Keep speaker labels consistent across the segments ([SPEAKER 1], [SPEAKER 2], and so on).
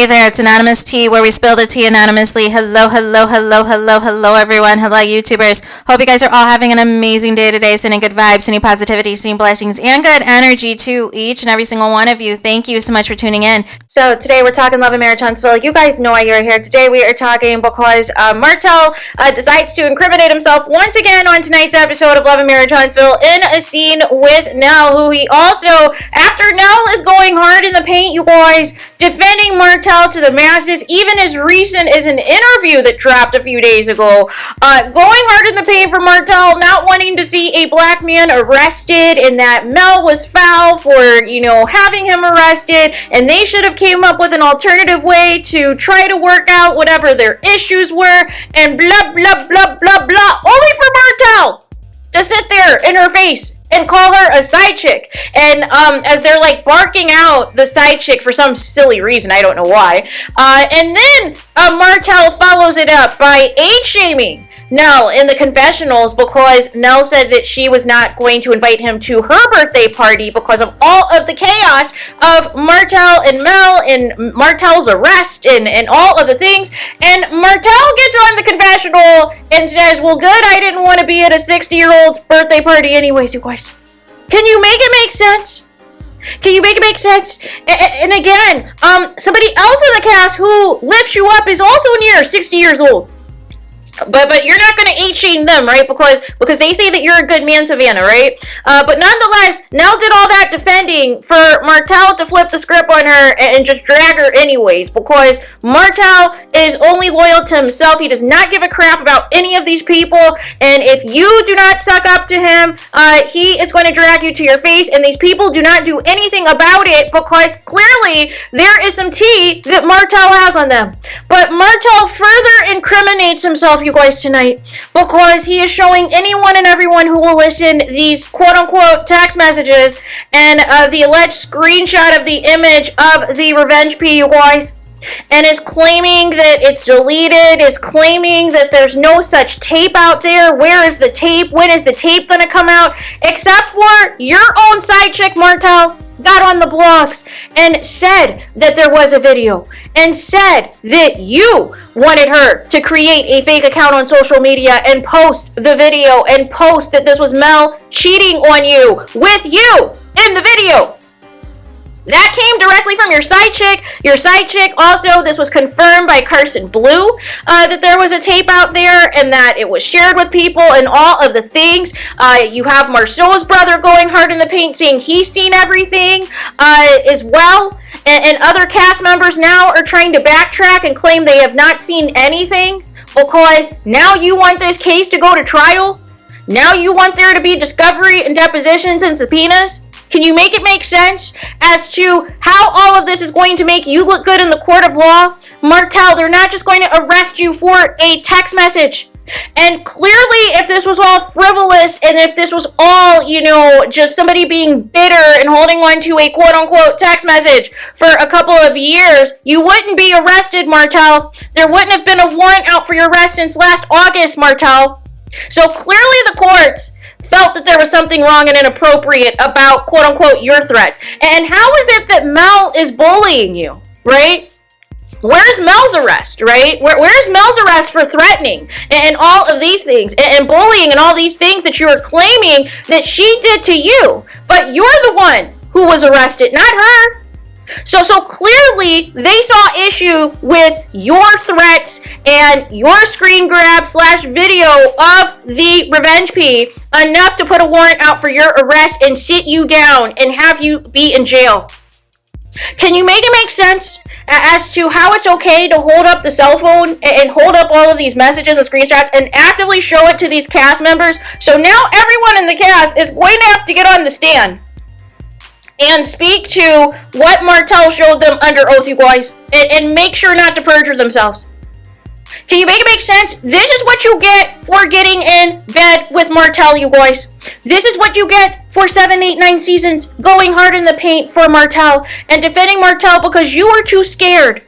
[SPEAKER 1] there, it's Anonymous Tea, where we spill the tea anonymously. Hello, hello, hello, hello, hello, everyone. Hello, YouTubers. Hope you guys are all having an amazing day today, sending good vibes, sending positivity, sending blessings, and good energy to each and every single one of you. Thank you so much for tuning in. So today we're talking Love and Marriage Huntsville. You guys know why you're here. Today we are talking because Martell decides to incriminate himself once again on tonight's episode of Love and Marriage Huntsville in a scene with Nell, who he also, after Nell is going hard in the paint, you guys, defending Martell to the masses, even as recent as an interview that dropped a few days ago, going hard in the paint for Martell, not wanting to see a black man arrested, and that Mel was foul for, you know, having him arrested, and they should have came up with an alternative way to try to work out whatever their issues were, and blah, blah, blah, blah, blah, only for Martell to sit there in her face and call her a side chick. And as they're like barking out the side chick for some silly reason, I don't know why. And then Martell follows it up by age-shaming Nell in the confessionals because Nell said that she was not going to invite him to her birthday party because of all of the chaos of Martell and Mel and Martell's arrest and all of the things. And Martell gets on the confessional and says, well, good, I didn't want to be at a 60-year-old's birthday party anyways, you guys. Can you make it make sense? Can you make it make sense? And again, somebody else in the cast who lifts you up is also near 60 years old. But you're not going to age-shame them, right? Because they say that you're a good man, Savannah, right? But nonetheless, Nell did all that defending for Martell to flip the script on her and just drag her anyways. Because Martell is only loyal to himself. He does not give a crap about any of these people. And if you do not suck up to him, he is going to drag you to your face. And these people do not do anything about it because clearly there is some tea that Martell has on them. But Martell further incriminates himself, you guys, tonight, because he is showing anyone and everyone who will listen these quote-unquote text messages and the alleged screenshot of the image of the revenge P, you guys, and is claiming that it's deleted, is claiming that there's no such tape out there. Where is the tape? When is the tape gonna come out? Except for your own side chick, Martell, got on the blogs and said that there was a video and said that you wanted her to create a fake account on social media and post the video and post that this was Mel cheating on you with you in the video. That came directly from your side chick. Your side chick also, this was confirmed by Carson Blue, that there was a tape out there and that it was shared with people and all of the things. You have Marceau's brother going hard in the paint saying he's seen everything as well. And other cast members now are trying to backtrack and claim they have not seen anything because now you want this case to go to trial. Now you want there to be discovery and depositions and subpoenas. Can you make it make sense as to how all of this is going to make you look good in the court of law? Martell, they're not just going to arrest you for a text message. And clearly, if this was all frivolous and if this was all, you know, just somebody being bitter and holding on to a quote-unquote text message for a couple of years, you wouldn't be arrested, Martell. There wouldn't have been a warrant out for your arrest since last August, Martell. So clearly the courts felt that there was something wrong and inappropriate about quote-unquote your threats. And how is it that Mel is bullying you, right? Where's Mel's arrest, right? Where's Mel's arrest for threatening and all of these things and bullying and all these things that you are claiming that she did to you? But you're the one who was arrested, not her. So clearly they saw issue with your threats and your screen grab / video of the revenge P enough to put a warrant out for your arrest and sit you down and have you be in jail. Can you make it make sense as to how it's okay to hold up the cell phone and hold up all of these messages and screenshots and actively show it to these cast members? So now everyone in the cast is going to have to get on the stand and speak to what Martell showed them under oath, you guys, and make sure not to perjure themselves. Can you make it make sense? This is what you get for getting in bed with Martell, you guys. This is what you get for 7, 8, 9 seasons going hard in the paint for Martell and defending Martell because you are too scared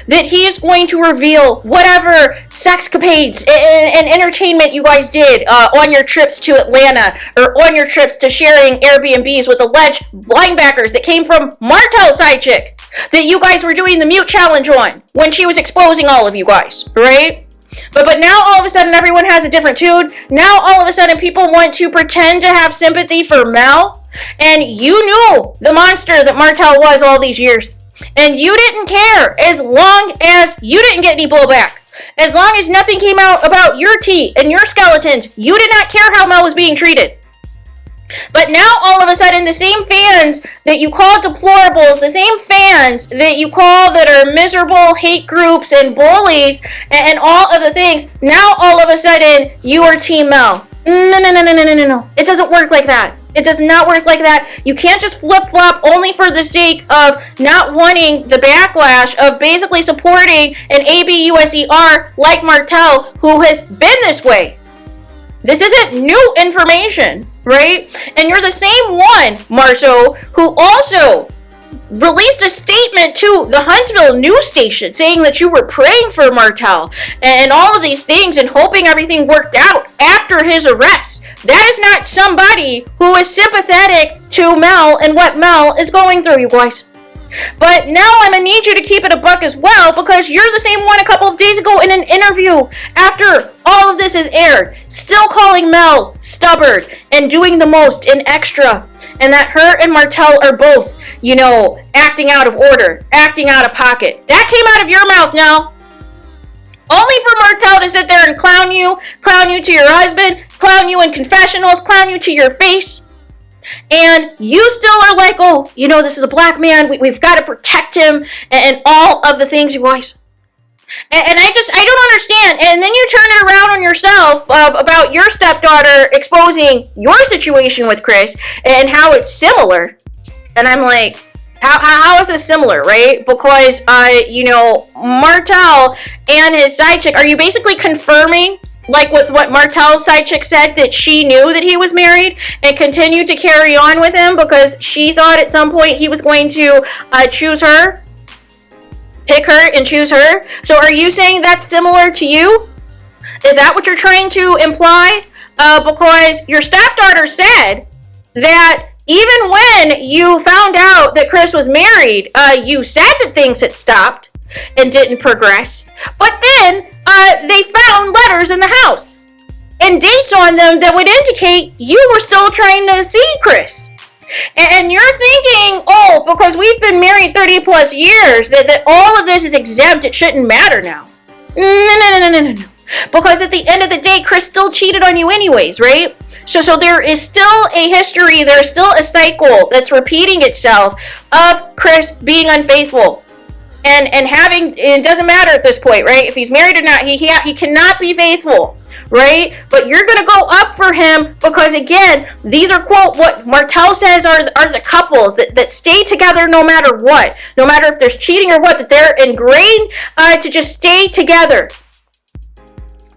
[SPEAKER 1] that he is going to reveal whatever sexcapades and entertainment you guys did on your trips to Atlanta or on your trips to sharing Airbnbs with alleged linebackers that came from Martell's side chick.
[SPEAKER 2] that you guys were doing the mute challenge on when she was exposing all of you guys, right? But now all of a sudden everyone has a different tune. Now all of a sudden people want to pretend to have sympathy for Mel. And you knew the monster that Martell was all these years. And you didn't care as long as you didn't get any blowback. As long as nothing came out about your tea and your skeletons, you did not care how Mel was being treated. But now all of a sudden the same fans that you call deplorables, the same fans that you call that are miserable hate groups and bullies and all of the things, now all of a sudden you are Team Mel. No. It doesn't work like that. It does not work like that. You can't just flip-flop only for the sake of not wanting the backlash of basically supporting an ABUSER like Martell who has been this way. This isn't new information, right? And you're the same one, Marceau, who also released a statement to the Huntsville news station saying that you were praying for Martell and all of these things and hoping everything worked out after his arrest. That is not somebody who is sympathetic to Mel and what Mel is going through, you guys. But now I'm gonna need you to keep it a buck as well, because you're the same one a couple of days ago in an interview after all of this is aired, still calling Mel stubborn and doing the most and extra, and that her and Martell are both, acting out of order, acting out of pocket. That came out of your mouth now. Only for Martell to sit there and clown you to your husband, clown you in confessionals, clown you to your face. And you still are like, oh, this is a black man. We've got to protect him and all of the things, you guys. And I don't understand. And then you turn it around on yourself about your stepdaughter exposing your situation with Chris and how it's similar. And I'm like, how is this similar, right? Because, Martell and his side chick, are you basically confirming, like with what Martell's side chick said, that she knew that he was married and continued to carry on with him because she thought at some point he was going to choose her, pick her and choose her? So are you saying that's similar to you? Is that what you're trying to imply? Because your stepdaughter said that even when you found out that Chris was married, you said that things had stopped and didn't progress. But then they found letters in the house and dates on them that would indicate you were still trying to see Chris. And you're thinking, oh, because we've been married 30 plus years, that all of this is exempt, it shouldn't matter now. No. Because at the end of the day, Chris still cheated on you anyways, right? So there is still a history, there's still a cycle that's repeating itself of Chris being unfaithful. And having, it doesn't matter at this point, right? If he's married or not, he cannot be faithful, right? But you're going to go up for him because, again, these are, quote, what Martell says are the couples that stay together no matter what. No matter if there's cheating or what, that they're ingrained to just stay together.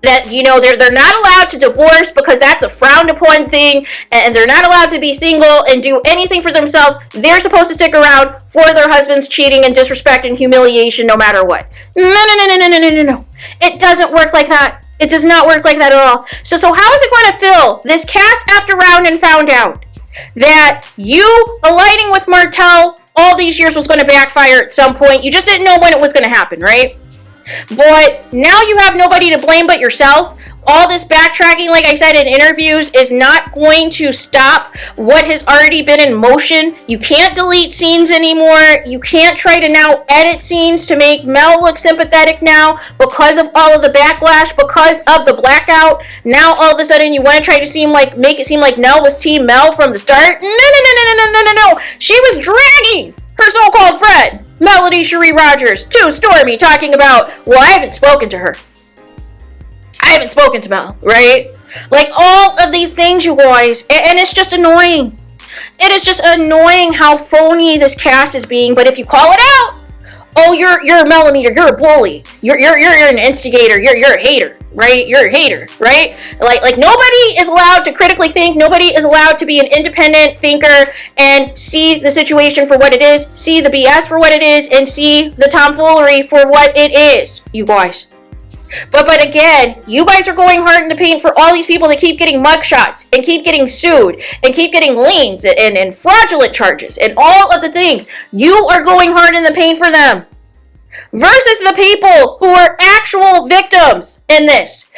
[SPEAKER 2] That, they're not allowed to divorce because that's a frowned upon thing, and they're not allowed to be single and do anything for themselves. They're supposed to stick around for their husband's cheating and disrespect and humiliation no matter what. No. It doesn't work like that. It does not work like that at all. So how is it going to feel, this cast after round and found out that you aligning with Martell all these years was going to backfire at some point? You just didn't know when it was going to happen, right? But now you have nobody to blame but yourself. All this backtracking, like I said in interviews, is not going to stop what has already been in motion. You can't delete scenes anymore. You can't try to now edit scenes to make Mel look sympathetic now because of all of the backlash, because of the blackout. Now all of a sudden you want to try to make it seem like Nell was Team Mel from the start. No. She was dragging her so-called friend, Melody Cherie Rogers, to Stormy, talking about, well, I haven't spoken to her. I haven't spoken to Mel, right? Like all of these things, you guys, and it's just annoying. It is just annoying how phony this cast is being, but if you call it out, oh, you're a millimeter, you're a bully, you're an instigator, you're a hater, right? You're a hater, right? Like nobody is allowed to critically think, nobody is allowed to be an independent thinker and see the situation for what it is, see the BS for what it is, and see the tomfoolery for what it is, you guys. But again, you guys are going hard in the paint for all these people that keep getting mugshots and keep getting sued and keep getting liens and fraudulent charges and all of the things. You are going hard in the paint for them. Versus the people who are actual victims in this.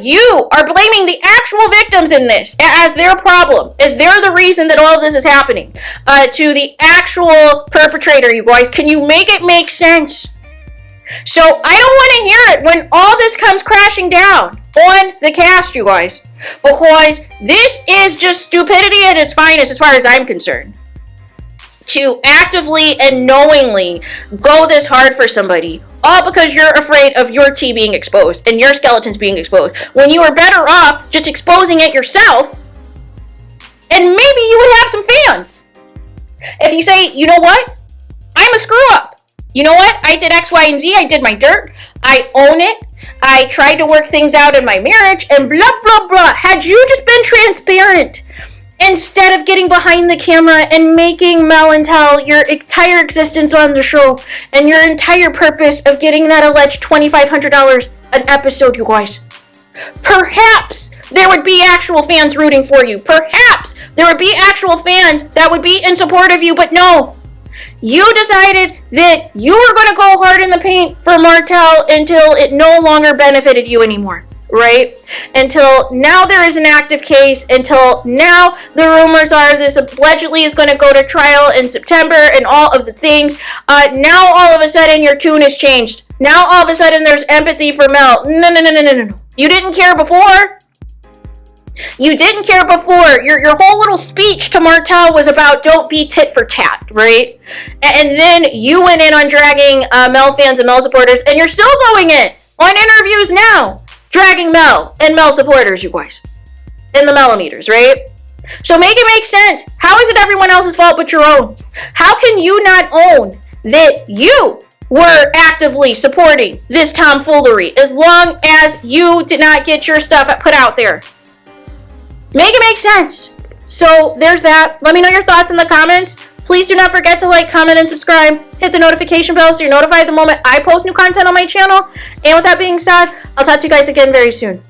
[SPEAKER 2] You are blaming the actual victims in this as their problem, as they're the reason that all of this is happening. To the actual perpetrator, you guys. Can you make it make sense? So I don't want to hear it when all this comes crashing down on the cast, you guys. Because this is just stupidity at its finest as far as I'm concerned. To actively and knowingly go this hard for somebody, all because you're afraid of your tea being exposed and your skeletons being exposed, when you are better off just exposing it yourself, and maybe you would have some fans. If you say, you know what? I'm a screw up. You know what? I did X, Y, and Z. I did my dirt. I own it. I tried to work things out in my marriage and blah, blah, blah. Had you just been transparent instead of getting behind the camera and making Mel and Tell your entire existence on the show and your entire purpose of getting that alleged $2,500 an episode, you guys, perhaps there would be actual fans rooting for you. Perhaps there would be actual fans that would be in support of you, but no. You decided that you were going to go hard in the paint for Martell until it no longer benefited you anymore, right? Until now there is an active case, until now the rumors are this allegedly is going to go to trial in September and all of the things. Now all of a sudden your tune has changed. Now all of a sudden there's empathy for Mel. No. You didn't care before. You didn't care before. Your whole little speech to Martell was about don't be tit for tat, right? And then you went in on dragging Mel fans and Mel supporters, and you're still going in on interviews now, dragging Mel and Mel supporters, you guys, in the Melometers, right? So make it make sense. How is it everyone else's fault but your own? How can you not own that you were actively supporting this tomfoolery as long as you did not get your stuff put out there? Make it make sense. So there's that. Let me know your thoughts in the comments. Please do not forget to like, comment, and subscribe. Hit the notification bell so you're notified the moment I post new content on my channel. And with that being said, I'll talk to you guys again very soon.